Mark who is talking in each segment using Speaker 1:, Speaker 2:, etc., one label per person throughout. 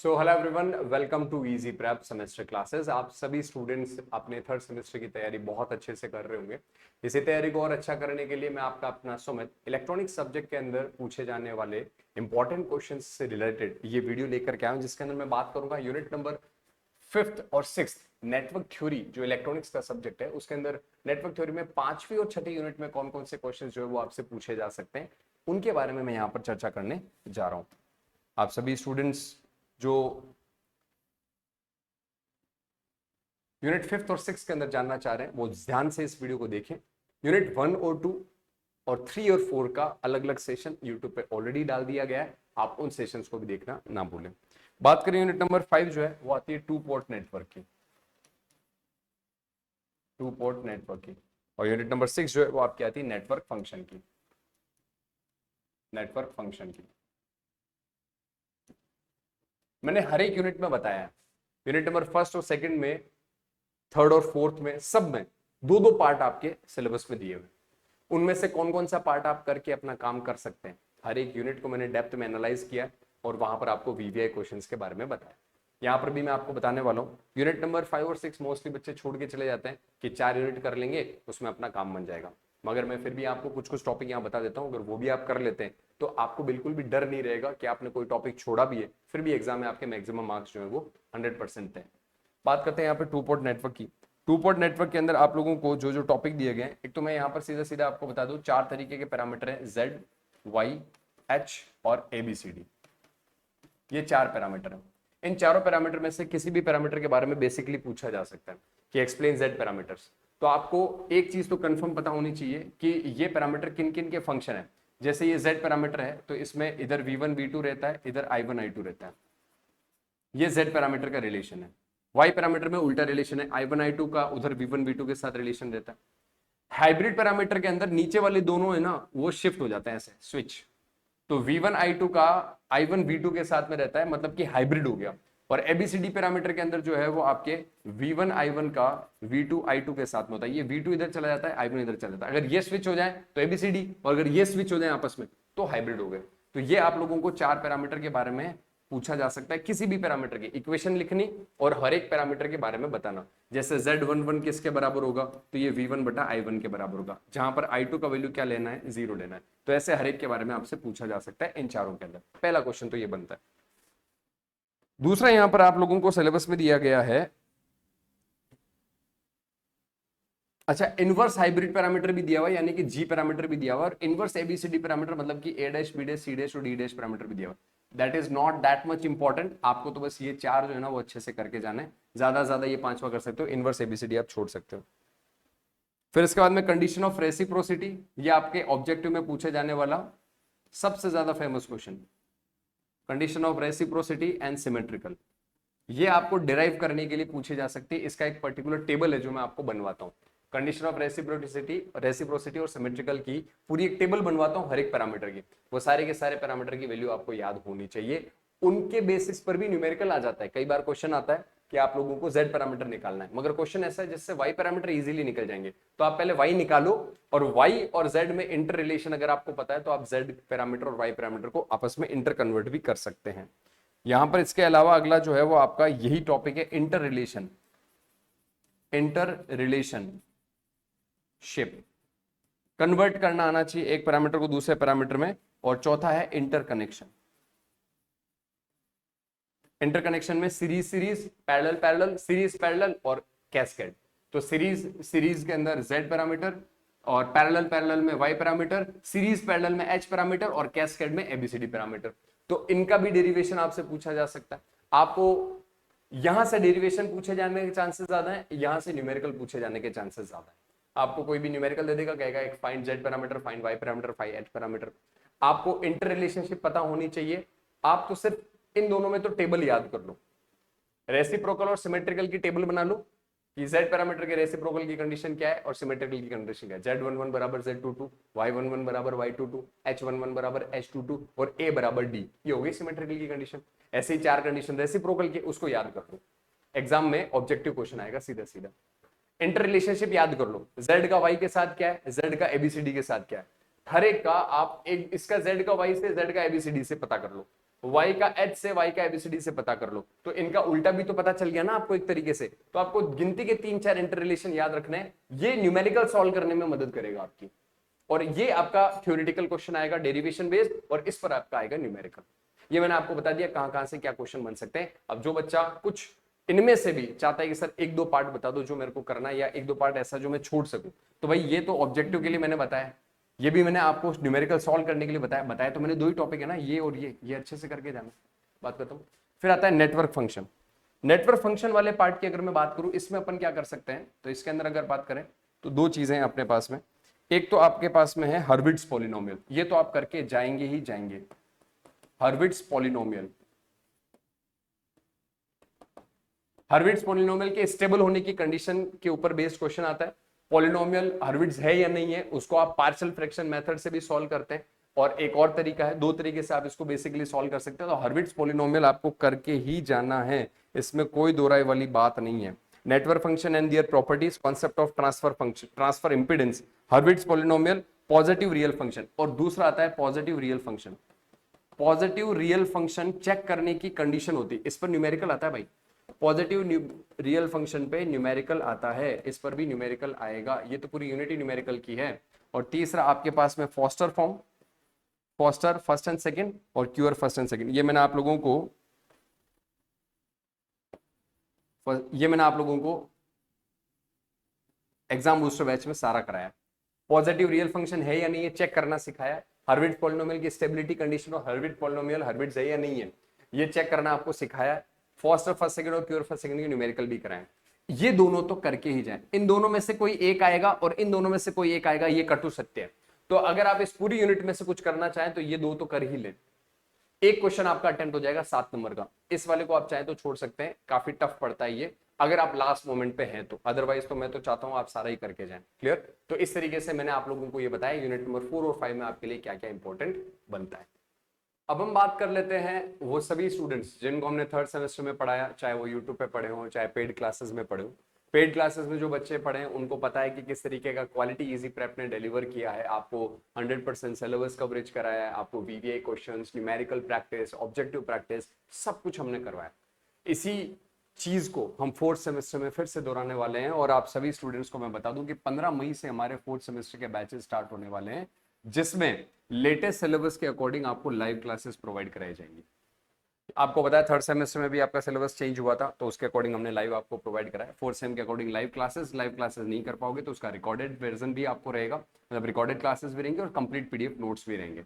Speaker 1: So hello everyone, welcome to easy prep semester classes. आप सभी students अपने third semester की तैयारी बहुत अच्छे से कर रहे होंगे। इसी तैयारी को और अच्छा करने के लिए मैं आपका अपना सुमित इलेक्ट्रॉनिक्स सब्जेक्ट के अंदर पूछे जाने वाले इंपॉर्टेंट क्वेश्चंस से रिलेटेड ये वीडियो लेकर के आया हूं, जिसके अंदर मैं बात करूंगा यूनिट नंबर 5th और 6th नेटवर्क थ्योरी, जो इलेक्ट्रॉनिक्स का सब्जेक्ट है उसके अंदर नेटवर्क थ्योरी में 5वीं और 6ठी यूनिट में कौन कौन से क्वेश्चन जो है वो आपसे पूछे जा सकते हैं, उनके बारे में मैं यहाँ पर चर्चा करने जा रहा हूँ। आप सभी स्टूडेंट्स जो यूनिट 5th और 6th के अंदर जानना चाह रहे हैं वो ध्यान से इस वीडियो को देखें। यूनिट 1 और 2 और 3 और 4 का अलग अलग सेशन यूट्यूब पे ऑलरेडी डाल दिया गया है, आप उन सेशंस को भी देखना ना भूलें। बात करें यूनिट नंबर 5 जो है वो आती है टू पोर्ट नेटवर्क की, टू पोर्ट नेटवर्क की। और यूनिट नंबर 6 जो है वो आपकी आती है नेटवर्क फंक्शन की, नेटवर्क फंक्शन की। मैंने हर एक यूनिट में बताया है, यूनिट नंबर 1st और 2nd में, 3rd और 4th में, सब में दो दो पार्ट आपके सिलेबस में दिए हुए, उनमें से कौन कौन सा पार्ट आप करके अपना काम कर सकते हैं, हर एक यूनिट को मैंने डेप्थ में एनालाइज किया और वहां पर आपको वीवीआई क्वेश्चंस के बारे में बताया। यहाँ पर भी मैं आपको बताने वाला हूँ। यूनिट नंबर 5 और 6 मोस्टली बच्चे छोड़ के चले जाते हैं कि 4 यूनिट कर लेंगे उसमें अपना काम बन जाएगा, मगर मैं फिर भी आपको कुछ कुछ टॉपिक यहाँ बता देता हूँ। अगर वो भी आप कर लेते हैं तो आपको बिल्कुल भी डर नहीं रहेगा कि आपने कोई टॉपिक छोड़ा भी है, फिर भी एग्जाम में आपके मैक्सिमम मार्क्स जो है वो 100% है। बात करते हैं यहाँ पे टू पोर्ट नेटवर्क की। टू पोर्ट नेटवर्क के अंदर आप लोगों को जो जो टॉपिक दिए गए हैं, एक तो मैं यहाँ पर सीधा सीधा आपको बता दूं, 4 तरीके के पैरामीटर हैं, Z, Y, H और ABCD। ये 4 पैरामीटर हैं। इन चारों पैरामीटर में से किसी भी पैरामीटर के बारे में बेसिकली पूछा जा सकता है कि एक्सप्लेन Z पैरामीटर्स। तो आपको एक चीज तो कंफर्म पता होनी चाहिए कि ये पैरामीटर किन किन के फंक्शन है। जैसे ये Z पैरामीटर है तो इसमें इधर V1 V2 रहता है, इधर I1 I2 रहता है, ये Z पैरामीटर का रिलेशन है। Y पैरामीटर में उल्टा रिलेशन है, I1 I2 का उधर V1 V2 के साथ रिलेशन रहता है। हाइब्रिड पैरामीटर के अंदर नीचे वाले दोनों है ना वो शिफ्ट हो जाते हैं ऐसे स्विच, तो V1 I2 का I1 V2 के साथ में रहता है, मतलब कि हाइब्रिड हो गया। और ABCD पैरामीटर के अंदर जो है वो आपके V1 I1 का V2 I2 के साथ में होता है, ये V2 इधर चला जाता है, I1 इधर चला जाता है। अगर ये स्विच हो जाए तो ABCD, और अगर ये स्विच हो जाए आपस में तो हाइब्रिड हो गए। तो ये आप लोगों को 4 पैरामीटर के बारे में पूछा जा सकता है, किसी भी पैरामीटर की इक्वेशन लिखनी और हर एक पैरामीटर के बारे में बताना। जैसे Z11 किसके बराबर होगा, तो ये V1 बटा I1 के बराबर होगा, जहां पर I2 का वैल्यू क्या लेना है, 0 लेना है। तो ऐसे हर एक के बारे में आपसे पूछा जा सकता है इन चारों के अंदर। पहला क्वेश्चन तो ये बनता है। दूसरा यहां पर आप लोगों को सिलेबस में दिया गया है, अच्छा, इनवर्स हाइब्रिड पैरामीटर भी दिया हुआ है, यानी कि जी पैरामीटर भी दिया हुआ है, और इनवर्स एबीसीडी पैरामीटर मतलब कि A dash, B dash, C dash और D डैश पैरामीटर भी दिया हुआ है। That is not that much important, आपको तो बस ये 4 जो है ना वो अच्छे से करके जाना है, ज्यादा ये 5वां कर सकते हो, इनवर्स एबीसीडी आप छोड़ सकते हो। फिर इसके बाद में कंडीशन ऑफ रेसिप्रोसिटी, ये आपके ऑब्जेक्टिव में पूछे जाने वाला सबसे ज्यादा famous question, condition of reciprocity and symmetrical. ये आपको डिराइव करने के लिए पूछे जा सकते हैं, इसका एक पर्टिकुलर टेबल है जो मैं आपको बनवाता हूँ। कंडीशन ऑफ रेसिप्रोसिटी और सिमेट्रिकल की पूरी एक टेबल बनवाता हूँ हर एक पैरामीटर की, वो सारे के सारे पैरामीटर की वैल्यू आपको याद होनी चाहिए। उनके बेसिस पर भी न्यूमेरिकल आ जाता है। कई बार क्वेश्चन आता है कि आप लोगों को Z पैरामीटर निकालना है, मगर क्वेश्चन ऐसा है जिससे Y पैरामीटर इजीली निकल जाएंगे, तो आप पहले Y निकालो और Y और Z में इंटर रिलेशन अगर आपको पता है तो आप Z पैरामीटर और Y पैरामीटर को आपस में इंटर कन्वर्ट भी कर सकते हैं। यहां पर इसके अलावा अगला जो है वो आपका यही टॉपिक है, inter relation, inter relationship, convert करना आना चाहिए एक पैरामीटर को दूसरे पैरामीटर में। और चौथा है इंटरकनेक्शन। इंटरकनेक्शन में सीरीज पैरेलल, सीरीज पैरेलल और कैस्केड। तो सीरीज के अंदर Z पैरामीटर, और पैरेलल में Y पैरामीटर, सीरीज पैरेलल में H पैरामीटर और कैस्केड में ABCD पैरामीटर। तो इनका भी डेरिवेशन आपसे पूछा जा सकता है। आपको यहां से डेरिवेशन पूछे जाने के चांसेस ज्यादा है, यहां से न्यूमेरिकल पूछे जाने के चांसेस ज्यादा है। आपको कोई भी न्यूमेरिकल दे देगा, कहेगा एक find Z parameter, find Y parameter, find H parameter. आपको इंटर रिलेशनशिप पता होनी चाहिए। आप तो सिर्फ इन दोनों में तो टेबल याद कर लो, रेसिप्रोकल और सिमेट्रिकल की टेबल बना लो कि Z पैरामीटर के रेसिप्रोकल की कंडीशन क्या है और सिमेट्रिकल की कंडीशन क्या है। Z11 बराबर Z22, Y11 बराबर Y22, H11 बराबर H22 और A बराबर D, ये हो गई सिमेट्रिकल की कंडीशन। ऐसे ही 4 कंडीशन रेसिप्रोकल की, उसको याद कर लो, एग्जाम में ऑब्जेक्टिव क्वेश्चन आएगा सीधा सीधा। इंटर रिलेशनशिप याद कर लो, Z का Y के साथ क्या है, Z का ABCD के साथ क्या है, हर एक का आप एक इसका Z का Y से Z का ABCD से पता कर लो। y का h से y का ABCD से पता कर लो। तो इनका उल्टा भी तो पता चल गया ना आपको एक तरीके से। तो आपको गिनती के 3-4 इंटर रिलेशन याद रखने हैं, ये न्यूमेरिकल सॉल्व करने में मदद करेगा आपकी। और ये आपका थ्योरेटिकल क्वेश्चन आएगा डेरिवेशन बेस्ड, और इस पर आपका आएगा न्यूमेरिकल। ये मैंने आपको बता दिया कहां से क्या क्वेश्चन बन सकते हैं। अब जो बच्चा कुछ इनमें से भी चाहता है कि सर 1-2 पार्ट बता दो जो मेरे को करना है, या 1-2 पार्ट ऐसा जो मैं छोड़ सकूं, तो भाई ये तो ऑब्जेक्टिव के लिए मैंने बताया, ये भी मैंने आपको न्यूमेरिकल सॉल्व करने के लिए बताया तो मैंने 2 ही टॉपिक है ना, ये और ये अच्छे से करके जाना। बात करता हूं, फिर आता है नेटवर्क फंक्शन। नेटवर्क फंक्शन वाले पार्ट की अगर मैं बात करूं, इसमें अपन क्या कर सकते हैं, तो इसके अंदर अगर बात करें तो 2 चीजें हैं अपने पास में। एक तो आपके पास में है हर्विट्ज पॉलिनोमियल, ये तो आप करके जाएंगे ही जाएंगे। हर्विट्ज पॉलिनोमियल, हर्विट्ज पॉलिनोमियल के स्टेबल होने की कंडीशन के ऊपर बेस्ड क्वेश्चन आता है। पॉलिनोमियल हर्विट्ज है या नहीं है, उसको आप पार्शियल फ्रैक्शन मेथड से भी सॉल्व करते हैं, और एक और तरीका है, 2 तरीके से आप इसको बेसिकली सॉल्व कर सकते हैं। तो हर्विट्ज पॉलिनोमियल आपको करके ही जाना है, इसमें कोई दो राय वाली बात नहीं है। Network function and their properties, concept of transfer function, transfer impedance, Hurwitz polynomial, positive real function, और दूसरा आता है positive real function. Positive real function check करने की कंडीशन होती है, इस पर न्यूमेरिकल आता है भाई। पॉजिटिव रियल फंक्शन पे न्यूमेरिकल आता है, इस पर भी न्यूमेरिकल आएगा, ये तो पूरी यूनिटी न्यूमेरिकल की है। और तीसरा आपके पास में foster form, foster first and second, और क्यूअर फर्स्ट एंड सेकंड। ये मैंने आप लोगों को एग्जाम बूस्टर बैच में सारा कराया। पॉजिटिव रियल फंक्शन है या नहीं है चेक करना सिखाया, हर्विट्ज पॉलिनोमियल की स्टेबिलिटी कंडीशन और हर्विट्ज पॉलिनोमियल हर्विट्ज है या नहीं है ये चेक करना आपको सिखाया। फॉस्टर फर्स्ट सेकंड और क्यूअर फर्स्ट सेकंड की न्यूमेरिकल भी कराएं। ये दोनों तो करके ही जाएं, इन दोनों में से कोई एक आएगा और इन दोनों में से कोई एक आएगा, ये कटु सत्य है। तो अगर आप इस पूरी यूनिट में से कुछ करना चाहें तो ये 2 तो कर ही लें। एक क्वेश्चन आपका अटेम्प्ट हो जाएगा 7 नंबर का, इस वाले को आप चाहें तो छोड़ सकते हैं, काफी टफ पड़ता है ये अगर आप लास्ट मोमेंट पे हैं तो, अदरवाइज तो मैं तो चाहता हूं आप सारा ही करके जाएं। क्लियर? तो इस तरीके से मैंने आप लोगों को ये बताया यूनिट नंबर 4 और 5 में आपके लिए क्या क्या इंपॉर्टेंट बनता है। अब हम बात कर लेते हैं वो सभी स्टूडेंट्स जिनको हमने 3rd सेमेस्टर में पढ़ाया, चाहे वो यूट्यूब पे पढ़े हो चाहे पेड क्लासेस में पढ़े हो। पेड क्लासेस में जो बच्चे पढ़े हैं उनको पता है कि किस तरीके का क्वालिटी इजी प्रेप ने डिलीवर किया है, आपको 100% सिलेबस कवरेज कराया है, आपको VVI questions, numerical practice, objective practice, सब कुछ हमने करवाया। इसी चीज को हम 4th सेमेस्टर में फिर से दोहराने वाले हैं, और आप सभी स्टूडेंट्स को मैं बता दूं कि 15 मई से हमारे 4th सेमेस्टर के बैचेस स्टार्ट होने वाले हैं, जिसमें लेटेस्ट सिलेबस के अकॉर्डिंग आपको लाइव क्लासेस प्रोवाइड कराई जाएंगी। आपको बताया 3rd सेमेस्टर में भी आपका सिलेबस चेंज हुआ था, तो उसके अकॉर्डिंग हमने लाइव आपको प्रोवाइड कराया। 4th सेम के अकॉर्डिंग लाइव क्लासेस नहीं कर पाओगे तो उसका रिकॉर्डेड वर्जन भी आपको रहेगा, मतलब रिकॉर्डेड क्लासेस भी रहेंगे और कंप्लीट पीडीएफ नोट्स भी रहेंगे।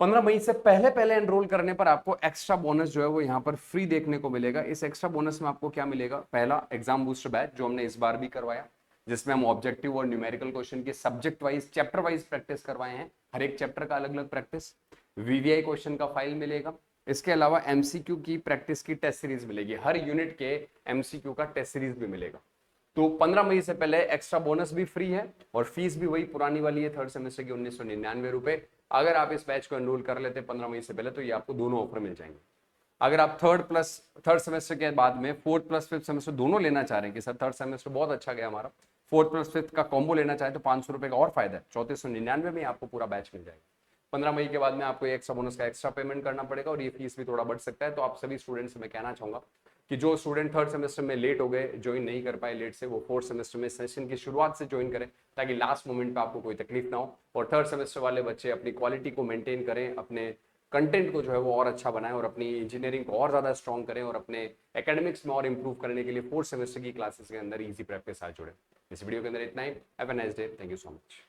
Speaker 1: 15 मई से पहले एनरोल करने पर आपको एक्स्ट्रा बोनस जो है वो यहाँ पर फ्री देखने को मिलेगा। इस एक्स्ट्रा बोनस में आपको क्या मिलेगा? पहला, एग्जाम बूस्टर बैच जो हमने इस बार भी करवाया, जिसमें हम ऑब्जेक्टिव और न्यूमेरिकल क्वेश्चन के subject wise, chapter wise practice करवाए हैं, हर एक चैप्टर का अलग अलग प्रैक्टिस। वीवीआई क्वेश्चन का फाइल मिलेगा, इसके अलावा एमसीक्यू की प्रैक्टिस की टेस्ट सीरीज मिलेगी, हर यूनिट के एमसीक्यू का टेस्ट सीरीज भी मिलेगा। तो 15 मई से पहले एक्स्ट्रा बोनस भी फ्री है, और फीस भी वही पुरानी वाली है 3rd सेमेस्टर की 1999 रुपए। अगर आप इस बैच को एनरोल कर लेते 15 मई से पहले तो ये आपको दोनों ऑफर मिल जाएंगे। अगर आप 3rd सेमेस्टर के बाद में 4th प्लस 5th सेमेस्टर दोनों लेना चाह रहे हैं कि सर 3rd सेमेस्टर बहुत अच्छा गया हमारा, 4th प्लस 5th का कॉम्बो लेना चाहे तो 500 रुपए का और फायदा है, 3499 में आपको पूरा बैच मिल जाएगा। 15 मई के बाद में आपको एक्स्ट्रा बोनस का एक्स्ट्रा पेमेंट करना पड़ेगा, और ये फीस भी थोड़ा बढ़ सकता है। तो आप सभी स्टूडेंट्स से मैं कहना चाहूंगा कि जो स्टूडेंट 3rd सेमेस्टर में लेट हो गए, ज्वाइन नहीं कर पाए लेट से, वो 4th सेमेस्टर में सेशन की शुरुआत से ज्वाइन करें, ताकि लास्ट मोमेंट पे आपको कोई तकलीफ ना हो। और 3rd सेमेस्टर वाले बच्चे अपनी क्वालिटी को मेंटेन करें, अपने कंटेंट को जो है वो और अच्छा बनाएं, और अपनी इंजीनियरिंग को और ज्यादा स्ट्रॉन्ग करें, और अपने एकेडमिक्स में और इंप्रूव करने के लिए 4th सेमेस्टर की क्लासेस के अंदर इजी प्रेप के साथ जुड़े। इस वीडियो के अंदर इतना ही। Have a nice day, thank you so much.